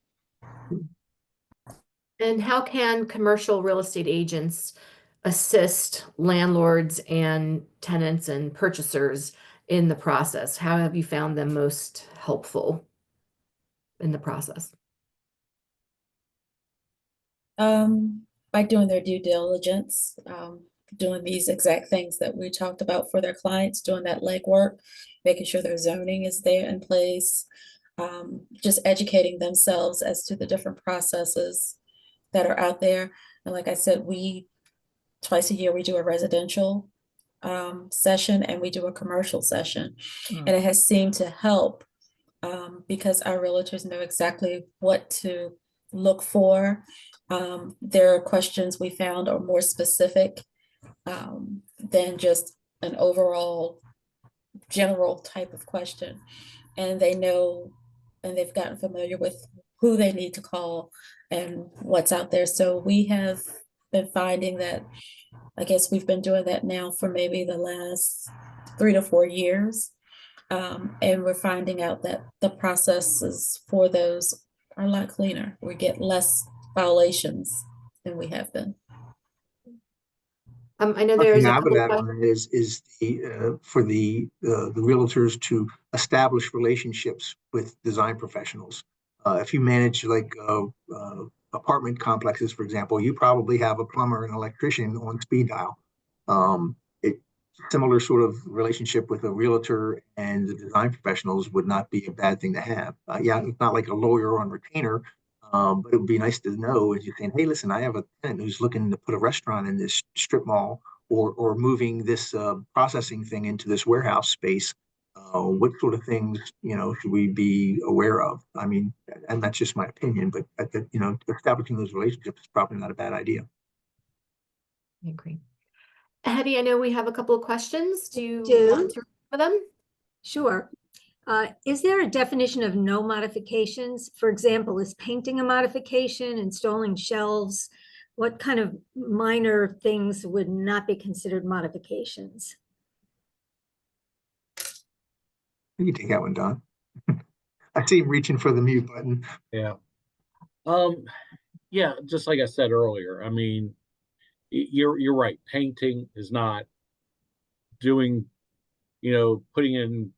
[SPEAKER 2] And how can commercial real estate agents assist landlords and tenants and purchasers in the process? How have you found them most helpful in the process?
[SPEAKER 3] By doing their due diligence, doing these exact things that we talked about for their clients, doing that legwork, making sure their zoning is there in place, just educating themselves as to the different processes that are out there. And like I said, twice a year we do a residential session, and we do a commercial session. And it has seemed to help because our realtors know exactly what to look for. Their questions we found are more specific than just an overall general type of question. And they know, and they've gotten familiar with who they need to call and what's out there. So we have been finding that, I guess we've been doing that now for maybe the last 3 to 4 years. And we're finding out that the processes for those are a lot cleaner. We get less violations than we have been.
[SPEAKER 2] I know there's a couple of
[SPEAKER 4] questions. Is for the realtors to establish relationships with design professionals. If you manage like apartment complexes, for example, you probably have a plumber and electrician on speed dial. Similar sort of relationship with a realtor and the design professionals would not be a bad thing to have. It's not like a lawyer on retainer, but it would be nice to know, as you're saying, hey, listen, I have a tenant who's looking to put a restaurant in this strip mall, or moving this processing thing into this warehouse space. What sort of things, should we be aware of? I mean, and that's just my opinion, but establishing those relationships is probably not a bad idea.
[SPEAKER 2] I agree. Hetty, I know we have a couple of questions. Do you want to for them?
[SPEAKER 9] Sure. Is there a definition of no modifications? For example, is painting a modification, installing shelves? What kind of minor things would not be considered modifications?
[SPEAKER 4] You can take that one, Don. I see him reaching for the mute button.
[SPEAKER 5] Yeah. Yeah, just like I said earlier, I mean, you're right. Painting is not doing, putting in,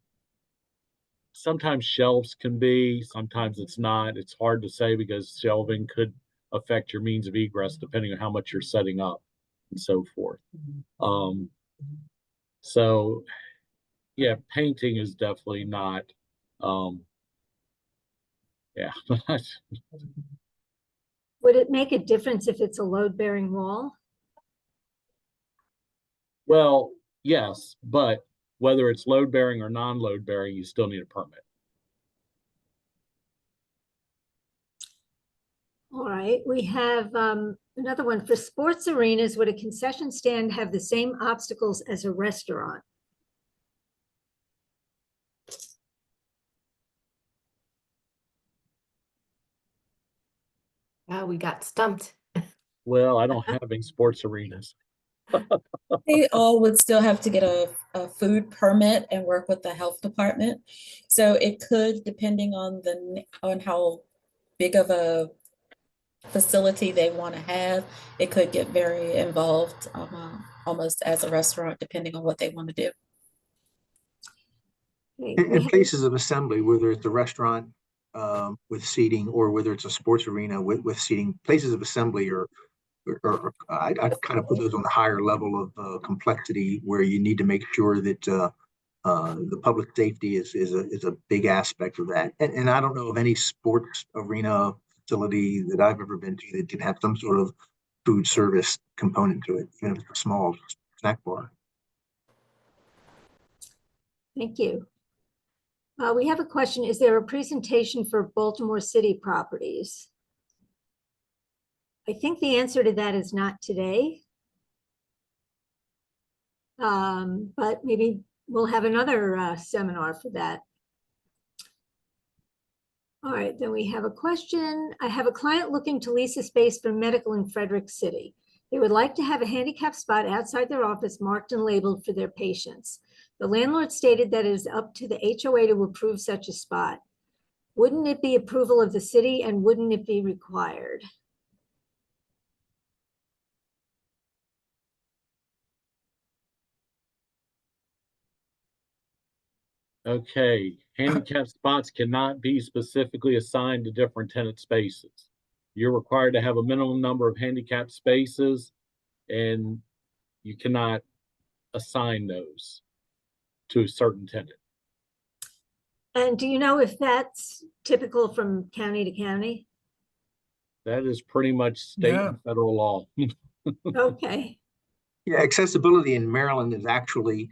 [SPEAKER 5] sometimes shelves can be, sometimes it's not. It's hard to say because shelving could affect your means of egress depending on how much you're setting up and so forth. So yeah, painting is definitely not, yeah.
[SPEAKER 9] Would it make a difference if it's a load-bearing wall?
[SPEAKER 5] Well, yes, but whether it's load bearing or non-load bearing, you still need a permit.
[SPEAKER 9] All right, we have another one. For sports arenas, would a concession stand have the same obstacles as a restaurant?
[SPEAKER 2] We got stumped.
[SPEAKER 5] Well, I don't have any sports arenas.
[SPEAKER 3] They all would still have to get a food permit and work with the health department. So it could, depending on on how big of a facility they want to have, it could get very involved, almost as a restaurant, depending on what they want to do.
[SPEAKER 9] Okay, we
[SPEAKER 4] In
[SPEAKER 9] have-
[SPEAKER 4] places of assembly, whether it's a restaurant with seating or whether it's a sports arena with seating, places of assembly I kind of put those on the higher level of complexity where you need to make sure that the public safety is a big aspect of that. And I don't know of any sports arena facility that I've ever been to that didn't have some sort of food service component to it, even if it's a small snack bar.
[SPEAKER 9] Thank you. We have a question. Is there a presentation for Baltimore City properties? I think the answer to that is not today. But maybe we'll have another seminar for that. All right, then we have a question. I have a client looking to lease a space for medical in Frederick City. They would like to have a handicap spot outside their office marked and labeled for their patients. The landlord stated that it is up to the HOA to approve such a spot. Wouldn't it be approval of the city and wouldn't it be required?
[SPEAKER 5] Okay, handicap spots cannot be specifically assigned to different tenant spaces. You're required to have a minimum number of handicap spaces, and you cannot assign those to a certain tenant.
[SPEAKER 9] And do you know if that's typical from county to county?
[SPEAKER 5] That is pretty much state
[SPEAKER 7] Yeah.
[SPEAKER 5] and federal law.
[SPEAKER 9] Okay,
[SPEAKER 4] Yeah, accessibility in Maryland is actually,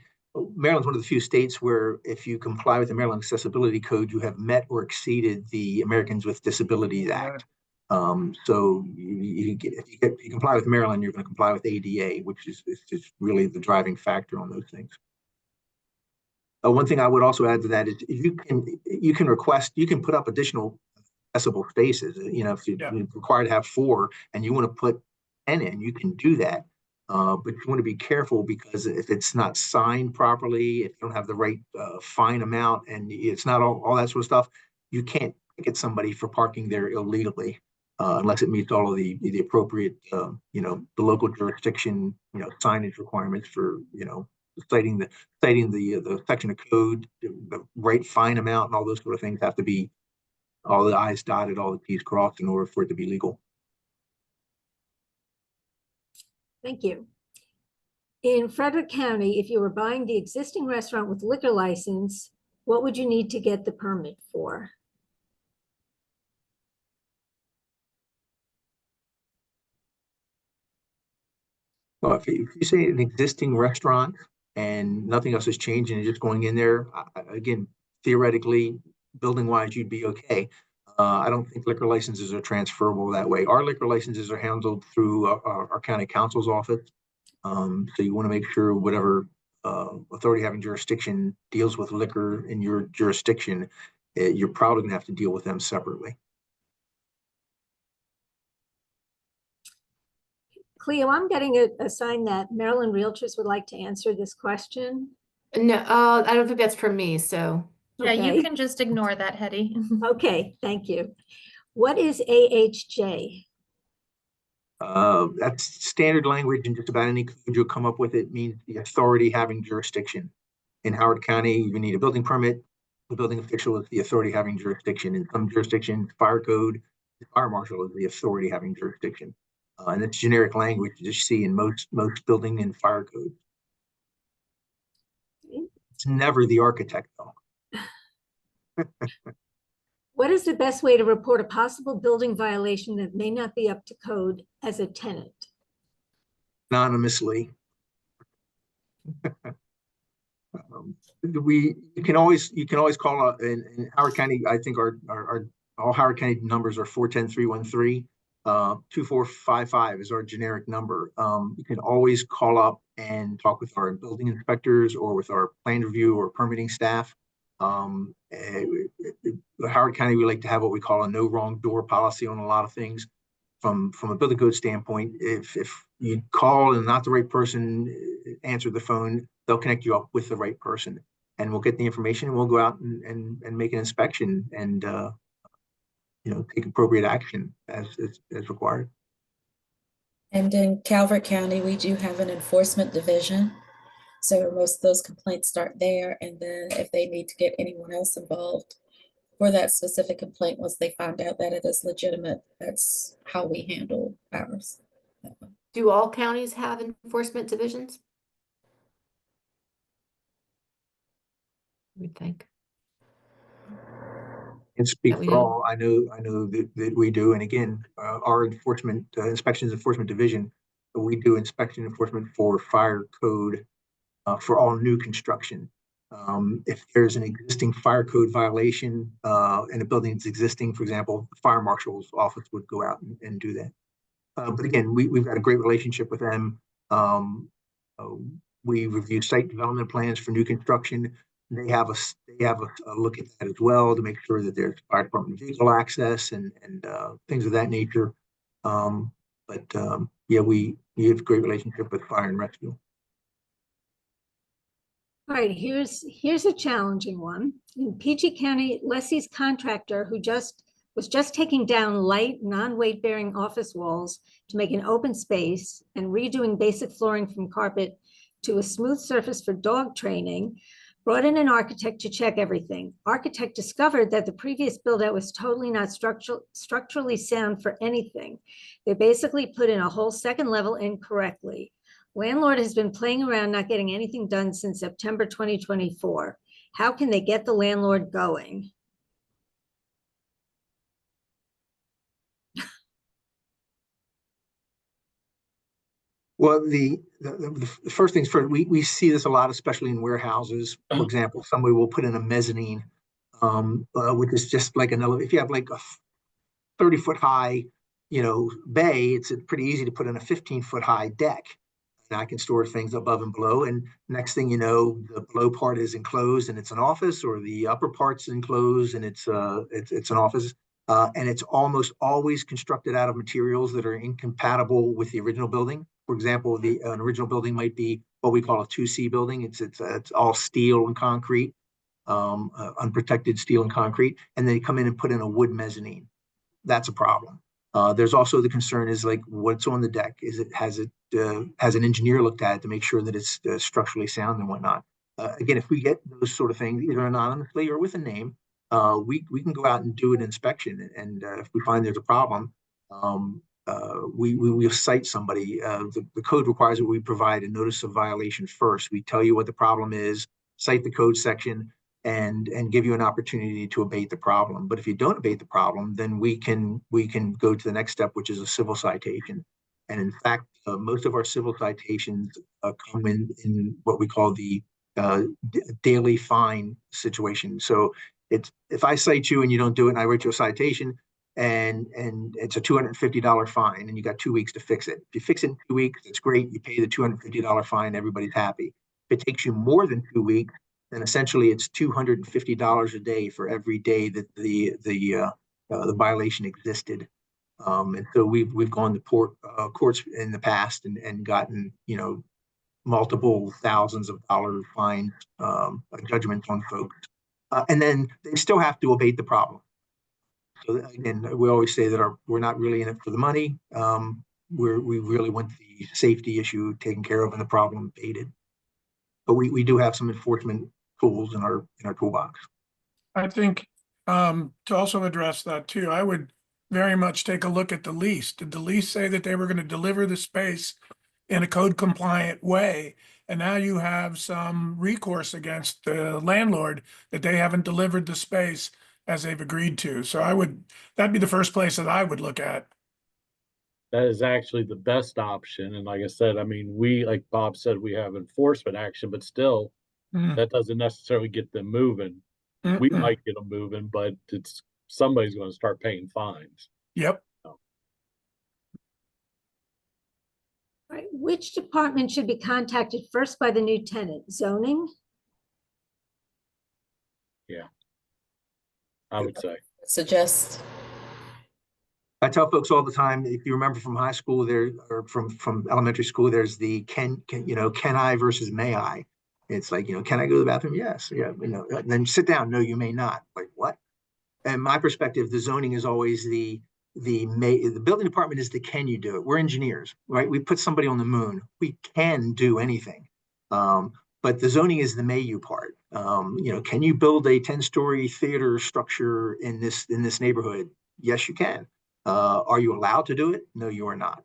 [SPEAKER 4] Maryland's one of the few states where if you comply with the Maryland Accessibility Code, you have met or exceeded the Americans with Disabilities Act. So if you comply with Maryland, you're going to comply with ADA, which is really the driving factor on those things. One thing I would also add to that is you can request, you can put up additional accessible spaces. You know, if you're required to have 4 and you want to put 10 in, you can do that. But you want to be careful because if it's not signed properly, if you don't have the right fine amount, and it's not all that sort of stuff, you can't get somebody for parking there illegally unless it meets all of the appropriate, the local jurisdiction, signage requirements for, citing the section of code, the right fine amount, and all those sort of things have to be all the I's dotted, all the T's crossed in order for it to be legal.
[SPEAKER 9] thank you. In Frederick County, if you were buying the existing restaurant with liquor license, what would you need to get the permit for?
[SPEAKER 4] Well, if you say an existing restaurant and nothing else has changed and you're just going in there, again, theoretically, building wise, you'd be okay. I don't think liquor licenses are transferable that way. Our liquor licenses are handled through our county counsel's office. So you want to make sure whatever authority having jurisdiction deals with liquor in your jurisdiction, you're probably going to have to deal with them separately.
[SPEAKER 9] Cleo, I'm getting a sign that Maryland Realtors would like to answer this question.
[SPEAKER 2] No, I don't think that's for me, so.
[SPEAKER 6] Yeah, you
[SPEAKER 9] Okay.
[SPEAKER 6] can just ignore that, Hetty.
[SPEAKER 9] Okay, thank you. What is AHJ?
[SPEAKER 4] That's standard language in just about any code you'll come up with. It means the authority having jurisdiction. In Howard County, you need a building permit. The building official is the authority having jurisdiction. In some jurisdictions, fire code, the fire marshal is the authority having jurisdiction. And it's generic language you just see in most building and fire codes. It's never the architect, though.
[SPEAKER 9] What is the best way to report a possible building violation that may not be up to code as a tenant?
[SPEAKER 4] Anonymously. You can always call out in Howard County. I think our all Howard County numbers are 410-313. 2455 is our generic number. You can always call up and talk with our building inspectors or with our plan review or permitting staff. Howard County, we like to have what we call a no wrong door policy on a lot of things. from a building code standpoint, if you call and not the right person answered the phone, they'll connect you up with the right person, and we'll get the information, and we'll go out and make an inspection and take appropriate action as required.
[SPEAKER 3] And in Calvert County, we do have an enforcement division. So most of those complaints start there. And then if they need to get anyone else involved for that specific complaint, once they find out that it is legitimate, that's how we handle ours.
[SPEAKER 2] Do all counties have enforcement divisions? We think.
[SPEAKER 4] And speak
[SPEAKER 2] That we
[SPEAKER 4] for
[SPEAKER 2] do.
[SPEAKER 4] all, I know that we do. And again, our enforcement, inspections enforcement division, we do inspection enforcement for fire code for all new construction. If there's an existing fire code violation in a building that's existing, for example, the fire marshal's office would go out and do that. But again, we've got a great relationship with them. We review site development plans for new construction. They have a look at that as well to make sure that there's fire department vehicle access and things of that nature. Yeah, we have a great relationship with fire and rescue.
[SPEAKER 9] All right, here's a challenging one. In PG County, Leslie's contractor who was just taking down light, non-weight bearing office walls to make an open space and redoing basic flooring from carpet to a smooth surface for dog training, brought in an architect to check everything. Architect discovered that the previous build out was totally not structurally sound for anything. They basically put in a whole second level incorrectly. Landlord has been playing around not getting anything done since September 2024. How can they get the landlord going?
[SPEAKER 4] Well, the first things first, we see this a lot, especially in warehouses. For example, somebody will put in a mezzanine, which is just like an elevator. If you have like a 30-foot high, bay, it's pretty easy to put in a 15-foot high deck. And I can store things above and below. And next thing you know, the below part is enclosed and it's an office, or the upper part's enclosed and it's an office. And it's almost always constructed out of materials that are incompatible with the original building. For example, an original building might be what we call a 2C building. It's all steel and concrete, unprotected steel and concrete, and they come in and put in a wood mezzanine. That's a problem. There's also the concern is like what's on the deck. Has an engineer looked at it to make sure that it's structurally sound and whatnot. Again, if we get those sort of things, either anonymously or with a name, we can go out and do an inspection. And if we find there's a problem, we'll cite somebody. The code requires that we provide a notice of violation first. We tell you what the problem is, cite the code section, and give you an opportunity to abate the problem. But if you don't abate the problem, then we can go to the next step, which is a civil citation. And in fact, most of our civil citations come in what we call the daily fine situation. So if I cite you and you don't do it, and I write you a citation, and it's a $250 fine, and you got 2 weeks to fix it. If you fix it in 2 weeks, it's great. You pay the $250 fine, everybody's happy. If it takes you more than 2 weeks, then essentially it's $250 a day for every day that the violation existed. And so we've gone to courts in the past and gotten multiple thousands of dollars fines, judgments on folks, and then they still have to abate the problem. So again, we always say that we're not really in it for the money. We really want the safety issue taken care of and the problem abated. But we do have some enforcement tools in our toolbox.
[SPEAKER 7] I think to also address that too, I would very much take a look at the lease. Did the lease say that they were going to deliver the space in a code compliant way? And now you have some recourse against the landlord that they haven't delivered the space as they've agreed to. So that'd be the first place that I would look at.
[SPEAKER 5] That is actually the best option. And like I said, I mean, like Bob said, we have enforcement action, but still, that doesn't necessarily get them moving. We might get them moving, but somebody's going to start paying fines.
[SPEAKER 7] Yep.
[SPEAKER 9] All right. Which department should be contacted first by the new tenant? Zoning?
[SPEAKER 5] Yeah, I would say.
[SPEAKER 3] Suggest
[SPEAKER 4] I tell folks all the time, if you remember from high school there, or from elementary school, there's the can I versus may I? It's like, can I go to the bathroom? Yes. Yeah. And then sit down. No, you may not. Like what? And my perspective, the zoning is always the building department is the can you do it. We're engineers, right? We put somebody on the moon. We can do anything. But the zoning is the may you part. Can you build a 10-story theater structure in this neighborhood? Yes, you can. Are you allowed to do it? No, you are not.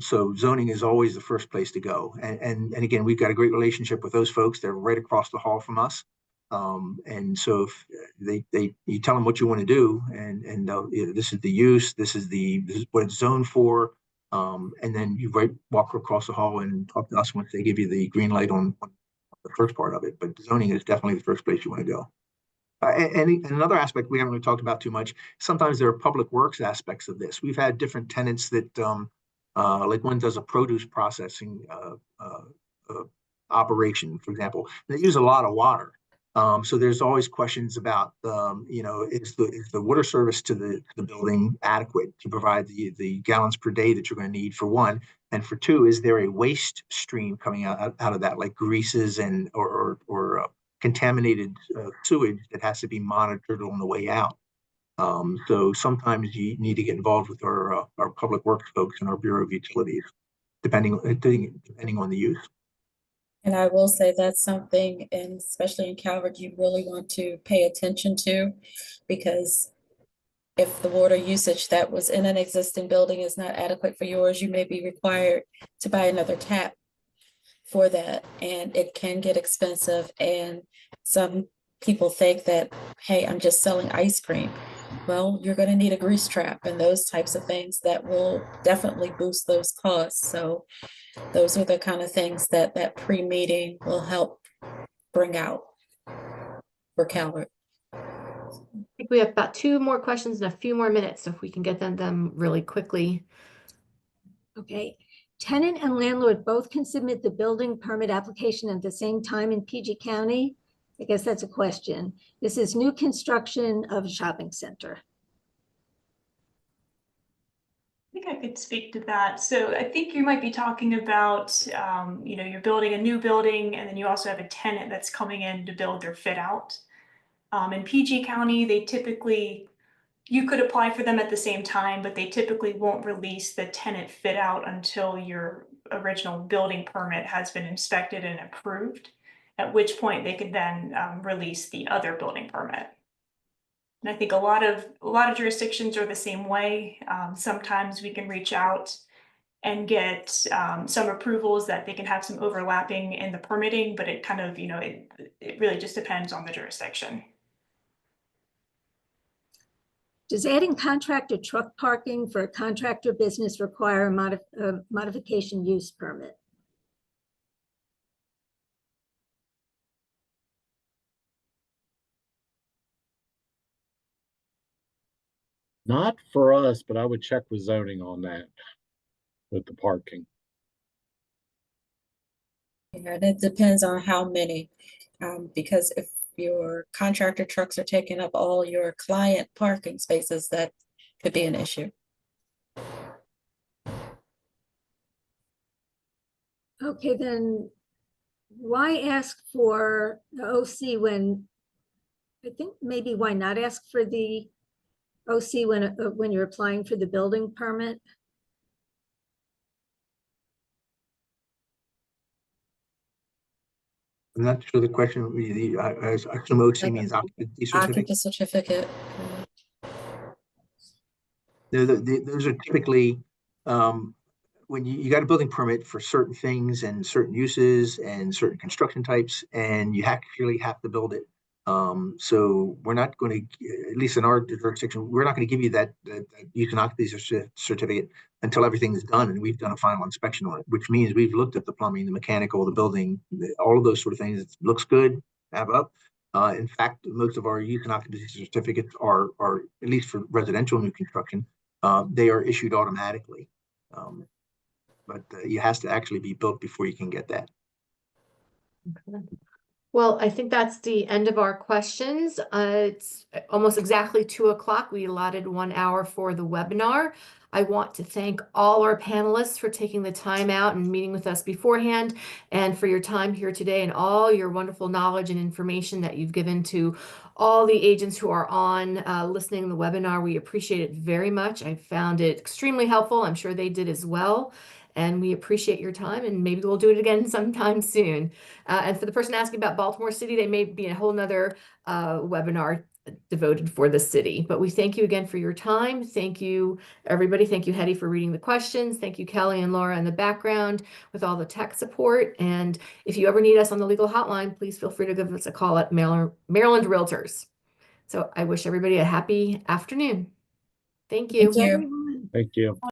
[SPEAKER 4] So zoning is always the first place to go. And again, we've got a great relationship with those folks. They're right across the hall from us. And so if you tell them what you want to do, and this is the use, this is what it's zoned for, and then you walk across the hall and talk to us once they give you the green light on the first part of it. But zoning is definitely the first place you want to go. And another aspect we haven't really talked about too much. Sometimes there are public works aspects of this. We've had different tenants that, like one does a produce processing operation, for example. They use a lot of water. So there's always questions about, is the water service to the building adequate to provide the gallons per day that you're going to need, for one, and for two, is there a waste stream coming out of that, like greases and or contaminated sewage that has to be monitored on the way out. So sometimes you need to get involved with our public works folks and our Bureau of Utilities, depending on the use.
[SPEAKER 3] And I will say that's something, and especially in Calvert, you really want to pay attention to, because if the water usage that was in an existing building is not adequate for yours, you may be required to buy another tap for that, and it can get expensive. And some people think that, hey, I'm just selling ice cream. Well, you're going to need a grease trap and those types of things that will definitely boost those costs. So those are the kind of things that pre-meeting will help bring out for Calvert.
[SPEAKER 2] I think we have about 2 more questions and a few more minutes, so if we can get them really quickly.
[SPEAKER 9] Okay. Tenant and landlord both can submit the building permit application at the same time in PG County? I guess that's a question. This is new construction of a shopping center.
[SPEAKER 8] I think I could speak to that. So I think you might be talking about, you're building a new building and then you also have a tenant that's coming in to build their fit out. In PG County, you could apply for them at the same time, but they typically won't release the tenant fit out until your original building permit has been inspected and approved, at which point they could then release the other building permit. And I think a lot of jurisdictions are the same way. Sometimes we can reach out and get some approvals that they can have some overlapping in the permitting, but it kind of, it really just depends on the jurisdiction.
[SPEAKER 9] Does adding contractor truck parking for a contractor business require a modification use permit?
[SPEAKER 5] Not for us, but I would check with zoning on that, with the parking.
[SPEAKER 3] Yeah, and it depends on how many, because if your contractor trucks are taking up all your client parking spaces, that could be an issue.
[SPEAKER 9] Okay, then why ask for the OC when, I think maybe why not ask for the OC when you're applying for the building permit?
[SPEAKER 4] I'm not sure the question would be I assume OC
[SPEAKER 3] Like
[SPEAKER 4] means occupancy certificate.
[SPEAKER 3] Occupancy certificate.
[SPEAKER 4] Those are typically when you got a building permit for certain things and certain uses and certain construction types, and you actually have to build it. So we're not going to, at least in our jurisdiction, we're not going to give you that use and occupancy certificate until everything is done and we've done a final inspection on it, which means we've looked at the plumbing, the mechanical, the building, all of those sort of things. It looks good, have up. In fact, most of our use and occupancy certificates are at least for residential new construction, they are issued automatically. But it has to actually be built before you can get that.
[SPEAKER 2] Okay. Well, I think that's the end of our questions. It's almost exactly 2 o'clock. We allotted 1 hour for the webinar. I want to thank all our panelists for taking the time out and meeting with us beforehand, and for your time here today and all your wonderful knowledge and information that you've given to all the agents who are on listening to the webinar. We appreciate it very much. I found it extremely helpful. I'm sure they did as well. And we appreciate your time, and maybe we'll do it again sometime soon. And for the person asking about Baltimore City, they may be a whole nother webinar devoted for the city. But we thank you again for your time. Thank you, everybody. Thank you, Hetty, for reading the questions. Thank you, Kelly and Laura in the background with all the tech support. And if you ever need us on the legal hotline, please feel free to give us a call at Maryland Realtors. So I wish everybody a happy afternoon. Thank you.
[SPEAKER 3] Thank you.
[SPEAKER 9] Everyone.
[SPEAKER 5] Thank you.